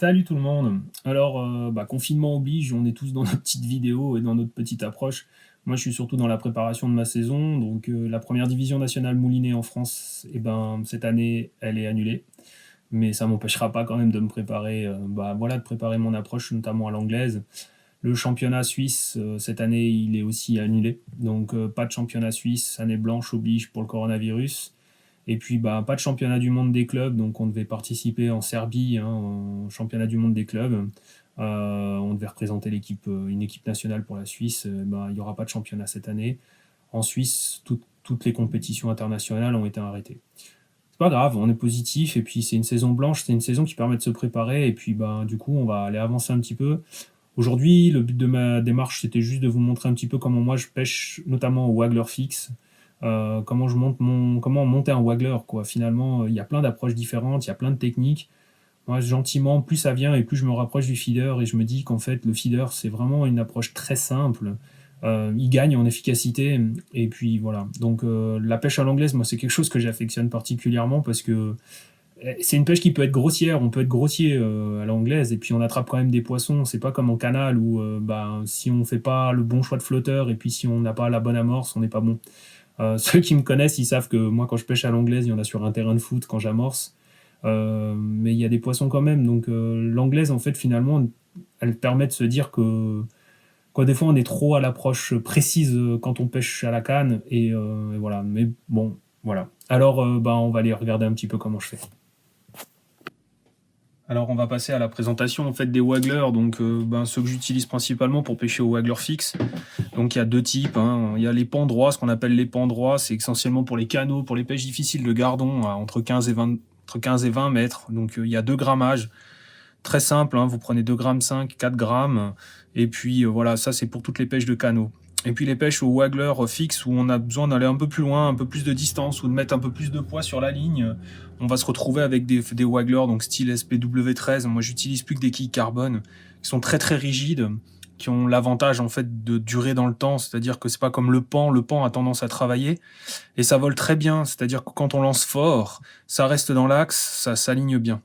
Salut tout le monde. Alors, confinement oblige, on est tous dans notre petite vidéo et dans notre petite approche. Moi, je suis surtout dans la préparation de ma saison. Donc, la première division nationale moulinée en France, cette année, elle est annulée. Mais ça m'empêchera pas quand même de me préparer, de préparer mon approche, notamment à l'anglaise. Le championnat suisse, cette année, il est aussi annulé. Donc, pas de championnat suisse, année blanche oblige pour le coronavirus. Et puis, pas de championnat du monde des clubs, donc on devait participer en Serbie, au championnat du monde des clubs. On devait représenter une équipe nationale pour la Suisse. Il n'y aura pas de championnat cette année. En Suisse, toutes les compétitions internationales ont été arrêtées. C'est pas grave, on est positif, et puis c'est une saison blanche, c'est une saison qui permet de se préparer, et puis du coup, on va aller avancer un petit peu. Aujourd'hui, le but de ma démarche, c'était juste de vous montrer un petit peu comment moi je pêche, notamment au Waggler fixe. Comment monter un waggler, quoi. Finalement, il y a plein d'approches différentes, il y a plein de techniques. Moi, gentiment, plus ça vient et plus je me rapproche du feeder, et je me dis qu'en fait, le feeder, c'est vraiment une approche très simple. Il gagne en efficacité, et puis voilà. Donc, la pêche à l'anglaise, moi, c'est quelque chose que j'affectionne particulièrement parce que c'est une pêche qui peut être grossière, on peut être grossier à l'anglaise, et puis on attrape quand même des poissons. C'est pas comme en canal où si on fait pas le bon choix de flotteur, et puis si on n'a pas la bonne amorce, on n'est pas bon. Ceux qui me connaissent, ils savent que moi, quand je pêche à l'anglaise, il y en a sur un terrain de foot quand j'amorce. Mais il y a des poissons quand même. Donc l'anglaise, en fait, finalement, elle permet de se dire que quoi, des fois, on est trop à l'approche précise quand on pêche à la canne. Et voilà. Mais bon, voilà. Alors, on va aller regarder un petit peu comment je fais. Alors on va passer à la présentation en fait des wagglers, donc ceux que j'utilise principalement pour pêcher au waggler fixe. Donc il y a deux types, hein. Il y a les pans droits, ce qu'on appelle les pans droits, c'est essentiellement pour les canaux, pour les pêches difficiles de gardon, entre 15 et 20 mètres. Donc il y a deux grammages, très simple, hein. Vous prenez 2,5 g, 4 grammes, et puis voilà, ça c'est pour toutes les pêches de canaux. Et puis les pêches au waggler fixe où on a besoin d'aller un peu plus loin, un peu plus de distance ou de mettre un peu plus de poids sur la ligne, on va se retrouver avec des wagglers, donc style SPW13. Moi j'utilise plus que des quilles carbone qui sont très très rigides, qui ont l'avantage en fait de durer dans le temps, c'est-à-dire que c'est pas comme le pan a tendance à travailler et ça vole très bien, c'est-à-dire que quand on lance fort, ça reste dans l'axe, ça s'aligne bien.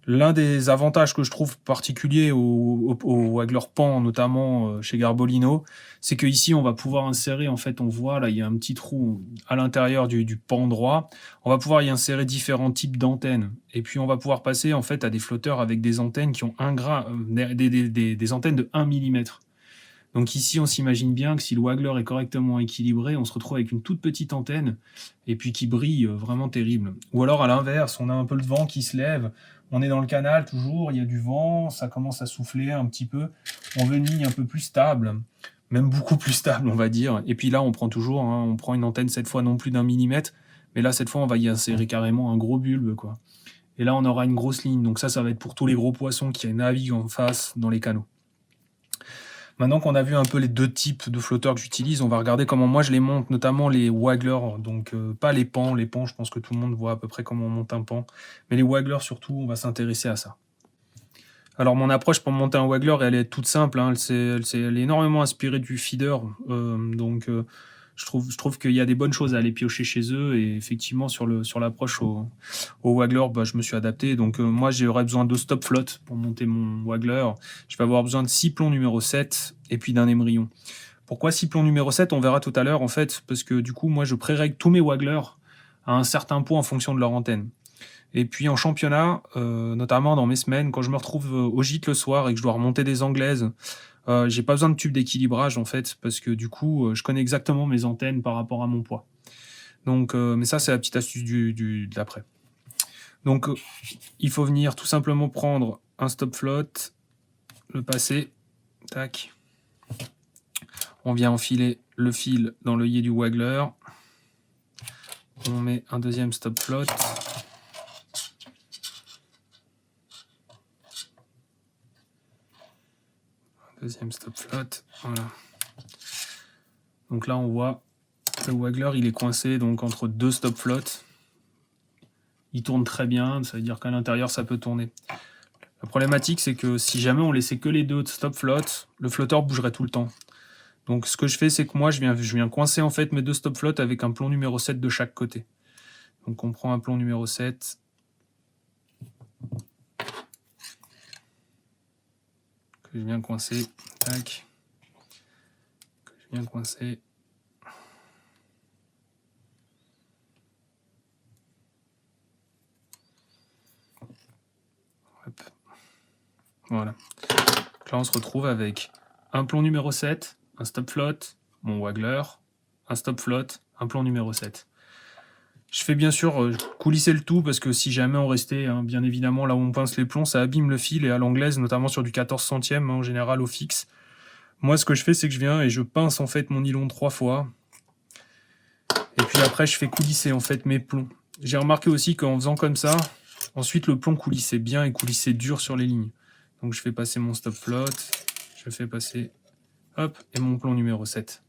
L'un des avantages que je trouve particulier au waggler pan, notamment chez Garbolino, c'est qu'ici on va pouvoir insérer, en fait on voit là il y a un petit trou à l'intérieur du pan droit, on va pouvoir y insérer différents types d'antennes, et puis on va pouvoir passer en fait à des flotteurs avec des antennes qui ont des antennes de 1 mm. Donc ici, on s'imagine bien que si le waggler est correctement équilibré, on se retrouve avec une toute petite antenne et puis qui brille vraiment terrible. Ou alors à l'inverse, on a un peu le vent qui se lève, on est dans le canal toujours, il y a du vent, ça commence à souffler un petit peu, on veut une ligne un peu plus stable, même beaucoup plus stable on va dire. Et puis là, on prend toujours, hein, on prend une antenne cette fois non plus d'1 mm, mais là cette fois on va y insérer carrément un gros bulbe, quoi. Et là on aura une grosse ligne, donc ça va être pour tous les gros poissons qui naviguent en face dans les canaux. Maintenant qu'on a vu un peu les deux types de flotteurs que j'utilise, on va regarder comment moi je les monte, notamment les wagglers, donc pas les pans. Les pans, je pense que tout le monde voit à peu près comment on monte un pan, mais les wagglers surtout, on va s'intéresser à ça. Alors mon approche pour monter un waggler, elle est toute simple, hein. Elle est énormément inspirée du feeder, je trouve qu'il y a des bonnes choses à aller piocher chez eux, et effectivement sur l'approche au waggler, je me suis adapté. Donc moi j'aurais besoin de stop float pour monter mon waggler. Je vais avoir besoin de 6 plombs numéro 7 et puis d'un émerillon. Pourquoi 6 plombs numéro 7? On verra tout à l'heure en fait, parce que du coup moi je pré-règle tous mes wagglers à un certain poids en fonction de leur antenne. Et puis en championnat, notamment dans mes semaines, quand je me retrouve au gîte le soir et que je dois remonter des anglaises, j'ai pas besoin de tube d'équilibrage en fait, parce que du coup, je connais exactement mes antennes par rapport à mon poids. Donc, mais ça, c'est la petite astuce de l'après. Donc, il faut venir tout simplement prendre un stop float, le passer, tac. On vient enfiler le fil dans l'œillet du waggler. On met un deuxième stop float. Deuxième stop float, voilà. Donc là, on voit le waggler, il est coincé donc entre deux stop floats. Il tourne très bien, ça veut dire qu'à l'intérieur, ça peut tourner. La problématique, c'est que si jamais on laissait que les deux stop floats, le flotteur bougerait tout le temps. Donc ce que je fais, c'est que moi, je viens coincer en fait mes deux stop floats avec un plomb numéro 7 de chaque côté. Donc on prend un plomb numéro 7. que je viens coincer. Tac. Que je viens coincer. Hop. Voilà. Donc là, on se retrouve avec un plomb numéro 7, un stop float, mon waggler, un stop float, un plomb numéro 7. Je fais bien sûr coulisser le tout parce que si jamais on restait, hein, bien évidemment, là où on pince les plombs, ça abîme le fil et à l'anglaise, notamment sur du 14 centièmes, hein, en général au fixe. Moi, ce que je fais, c'est que je viens et je pince en fait mon nylon 3 fois. Et puis après, je fais coulisser en fait mes plombs. J'ai remarqué aussi qu'en faisant comme ça, ensuite le plomb coulissait bien et coulissait dur sur les lignes. Donc je fais passer mon stop float, je fais passer, hop, et mon plomb numéro 7.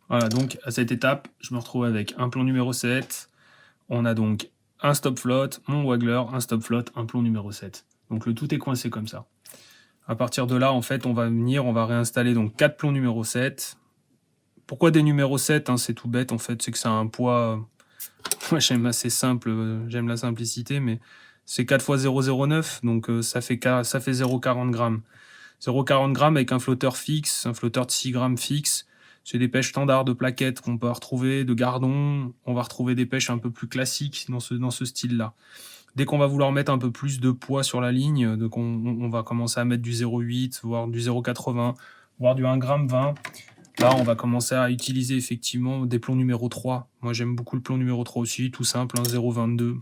Voilà, donc à cette étape, je me retrouve avec un plomb numéro 7. On a donc un stop float, mon waggler, un stop float, un plomb numéro 7. Donc le tout est coincé comme ça. À partir de là, en fait, on va réinstaller donc 4 plombs numéro 7. Pourquoi des numéros 7, hein, c'est tout bête, en fait, c'est que ça a un poids... Moi, j'aime assez simple, j'aime la simplicité, mais c'est 4 x 0,09, donc ça fait 0,40 grammes. 0,40 grammes avec un flotteur fixe, un flotteur de 6 grammes fixe. C'est des pêches standards de plaquettes qu'on peut retrouver, de gardons. On va retrouver des pêches un peu plus classiques dans ce style-là. Dès qu'on va vouloir mettre un peu plus de poids sur la ligne, donc on va commencer à mettre du 0,8, voire du 0,80, voire du 1 g 20. Là, on va commencer à utiliser effectivement des plombs numéro 3. Moi, j'aime beaucoup le plomb numéro 3 aussi, tout simple, 0,22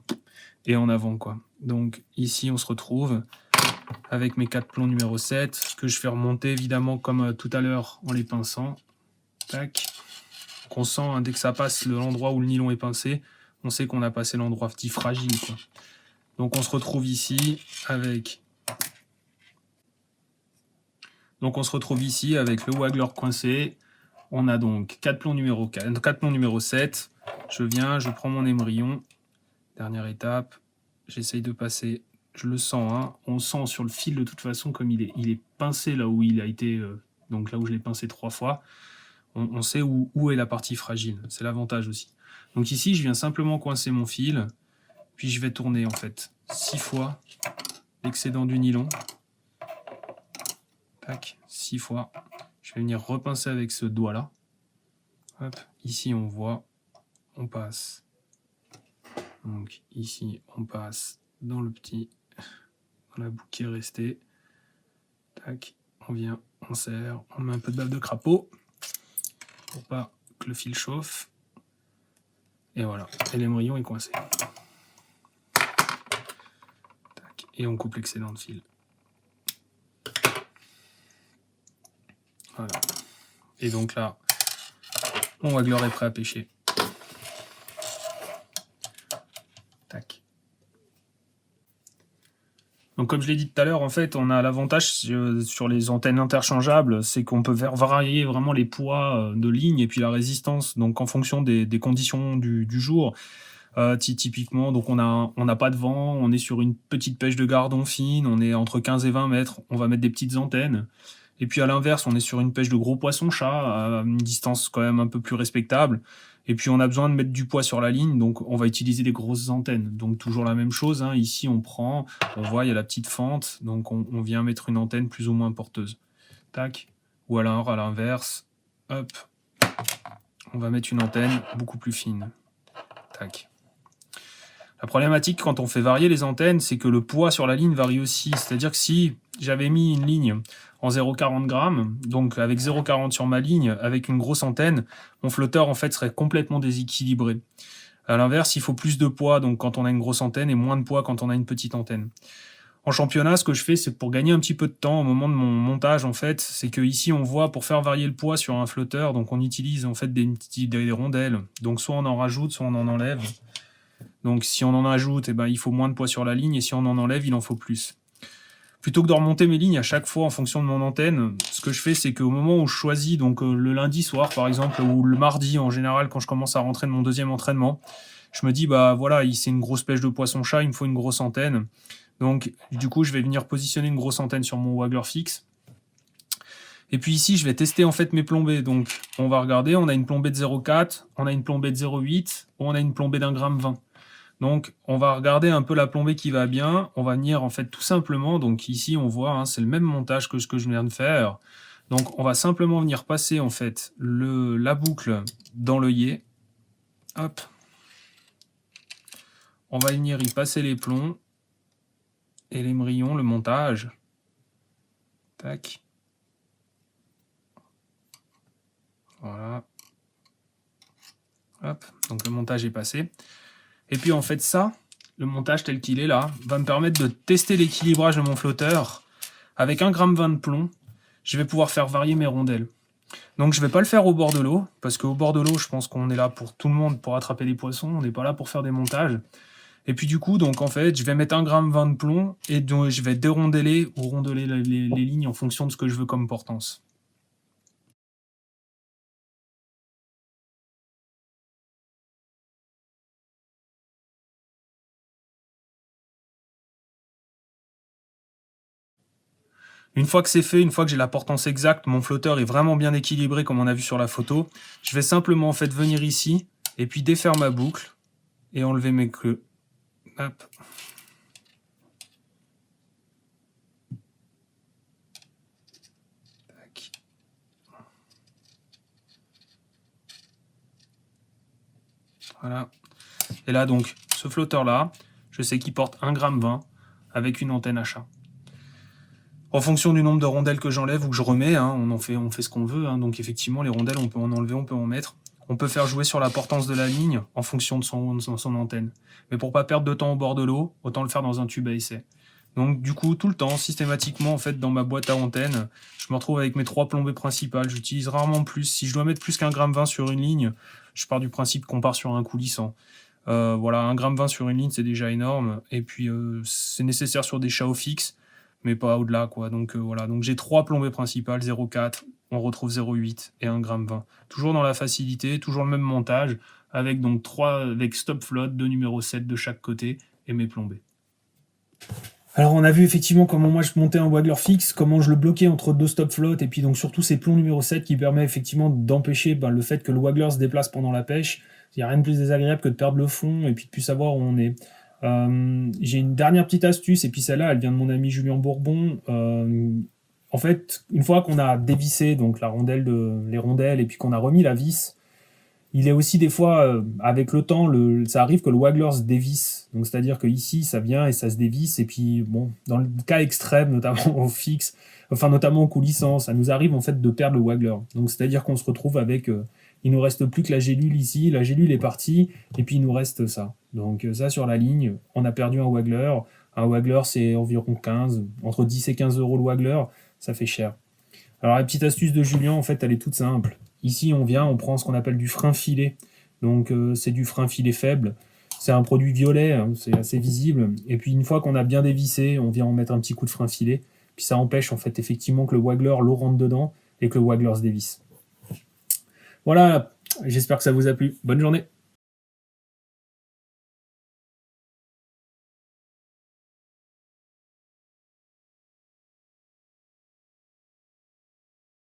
et en avant, quoi. Donc ici, on se retrouve avec mes 4 plombs numéro 7, que je fais remonter évidemment comme tout à l'heure en les pinçant. Tac. Donc on sent, hein, dès que ça passe l'endroit où le nylon est pincé, on sait qu'on a passé l'endroit petit fragile, quoi. Donc on se retrouve ici avec... Donc on se retrouve ici avec le waggler coincé. On a donc 4 plombs numéro 4, 4 plombs numéro 7. Je viens, je prends mon émerillon. Dernière étape. J'essaye de passer... Je le sens, hein. On sent sur le fil de toute façon comme il est pincé là où il a été... donc là où je l'ai pincé 3 fois. On sait où est la partie fragile. C'est l'avantage aussi. Donc ici, je viens simplement coincer mon fil. Puis je vais tourner en fait 6 fois l'excédent du nylon. Tac, 6 fois. Je vais venir repincer avec ce doigt-là. Hop, ici on voit, on passe. Donc ici, on passe dans le petit, dans la boucle qui est restée. Tac, on vient, on serre, on met un peu de bave de crapaud pour pas que le fil chauffe. Et voilà, et l'émerillon est coincé. Tac, et on coupe l'excédent de fil. Voilà. Et donc là, mon waggler est prêt à pêcher. Tac. Donc comme je l'ai dit tout à l'heure, en fait, on a l'avantage sur les antennes interchangeables, c'est qu'on peut varier vraiment les poids de ligne et puis la résistance, donc en fonction des conditions du jour. Typiquement, donc on n'a pas de vent, on est sur une petite pêche de gardon fine, on est entre 15 et 20 mètres, on va mettre des petites antennes. Et puis à l'inverse, on est sur une pêche de gros poisson-chat, à une distance quand même un peu plus respectable. Et puis on a besoin de mettre du poids sur la ligne, donc on va utiliser des grosses antennes. Donc toujours la même chose, hein. Ici on voit il y a la petite fente, donc on vient mettre une antenne plus ou moins porteuse. Tac. Ou alors à l'inverse, hop, on va mettre une antenne beaucoup plus fine. Tac. La problématique quand on fait varier les antennes, c'est que le poids sur la ligne varie aussi. C'est-à-dire que si j'avais mis une ligne en 0,40 grammes, donc avec 0,40 sur ma ligne, avec une grosse antenne, mon flotteur en fait serait complètement déséquilibré. À l'inverse, il faut plus de poids donc quand on a une grosse antenne et moins de poids quand on a une petite antenne. En championnat, ce que je fais, c'est pour gagner un petit peu de temps au moment de mon montage, en fait, c'est que ici on voit pour faire varier le poids sur un flotteur, donc on utilise en fait des rondelles. Donc soit on en rajoute, soit on en enlève. Donc si on en ajoute, eh ben, il faut moins de poids sur la ligne, et si on en enlève, il en faut plus. Plutôt que de remonter mes lignes à chaque fois en fonction de mon antenne, ce que je fais, c'est qu'au moment où je choisis, donc le lundi soir par exemple, ou le mardi en général, quand je commence à rentrer de mon deuxième entraînement, je me dis, bah voilà, c'est une grosse pêche de poisson-chat, il me faut une grosse antenne. Donc du coup, je vais venir positionner une grosse antenne sur mon waggler fixe. Et puis ici, je vais tester en fait mes plombées. Donc on va regarder, on a une plombée de 0,4, on a une plombée de 0,8, ou on a une plombée d'1,20 g. Donc, on va regarder un peu la plombée qui va bien. On va venir, en fait, tout simplement, donc ici, on voit, hein, c'est le même montage que ce que je viens de faire. Donc, on va simplement venir passer, en fait, la boucle dans l'œillet. Hop. On va venir y passer les plombs et l'émerillon, le montage. Tac. Voilà. Hop. Donc, le montage est passé. Et puis, en fait, ça, le montage tel qu'il est là, va me permettre de tester l'équilibrage de mon flotteur. Avec 1,20 g de plomb, je vais pouvoir faire varier mes rondelles. Donc je ne vais pas le faire au bord de l'eau, parce qu'au bord de l'eau, je pense qu'on est là pour tout le monde, pour attraper des poissons, on n'est pas là pour faire des montages. Et puis du coup, donc en fait, je vais mettre 1,20 g de plomb, et donc je vais dérondeler ou rondeler les lignes en fonction de ce que je veux comme portance. Une fois que c'est fait, une fois que j'ai la portance exacte, mon flotteur est vraiment bien équilibré comme on a vu sur la photo, je vais simplement en fait venir ici, et puis défaire ma boucle, et enlever mes queues. Hop. Tac. Voilà. Et là donc, ce flotteur-là, je sais qu'il porte 1,20 g avec une antenne achat. En fonction du nombre de rondelles que j'enlève ou que je remets, hein, on fait ce qu'on veut. Hein, donc effectivement, les rondelles, on peut en enlever, on peut en mettre. On peut faire jouer sur la portance de la ligne en fonction de son antenne. Mais pour pas perdre de temps au bord de l'eau, autant le faire dans un tube à essai. Donc du coup, tout le temps, systématiquement, en fait, dans ma boîte à antenne, je me retrouve avec mes 3 plombées principales. J'utilise rarement plus. Si je dois mettre plus qu'1,20 g sur une ligne, je pars du principe qu'on part sur un coulissant. Voilà, 1,20 g sur une ligne, c'est déjà énorme. Et puis, c'est nécessaire sur des chaos fixes, mais pas au-delà, quoi. Donc, voilà. Donc, j'ai 3 plombées principales, 0,4, on retrouve 0,8 et 1,20 g. Toujours dans la facilité, toujours le même montage, avec donc 3 avec stop float, 2 numéro 7 de chaque côté, et mes plombées. Alors on a vu effectivement comment moi je montais un waggler fixe, comment je le bloquais entre 2 stop float, et puis donc surtout ces plombs numéro 7 qui permet effectivement d'empêcher le fait que le waggler se déplace pendant la pêche. Il n'y a rien de plus désagréable que de perdre le fond et puis de plus savoir où on est. J'ai une dernière petite astuce, et puis celle-là elle vient de mon ami Julien Bourbon. En fait, une fois qu'on a dévissé donc les rondelles et puis qu'on a remis la vis, il est aussi des fois, avec le temps, ça arrive que le waggler se dévisse. Donc c'est-à-dire que ici, ça vient et ça se dévisse. Et puis, bon, dans le cas extrême, notamment au fixe, enfin notamment au coulissant, ça nous arrive en fait de perdre le waggler. Donc c'est-à-dire qu'on se retrouve avec, il nous reste plus que la gélule ici. La gélule est partie et puis il nous reste ça. Donc ça sur la ligne, on a perdu un waggler. Un waggler, c'est environ 15, entre 10 et 15 euros le waggler. Ça fait cher. Alors la petite astuce de Julien, en fait, elle est toute simple. Ici, on prend ce qu'on appelle du frein filet. Donc c'est du frein filet faible. C'est un produit violet, hein, c'est assez visible. Et puis une fois qu'on a bien dévissé, on vient en mettre un petit coup de frein filet. Puis ça empêche en fait effectivement que le waggler, l'eau rentre dedans et que le waggler se dévisse. Voilà, j'espère que ça vous a plu. Bonne journée.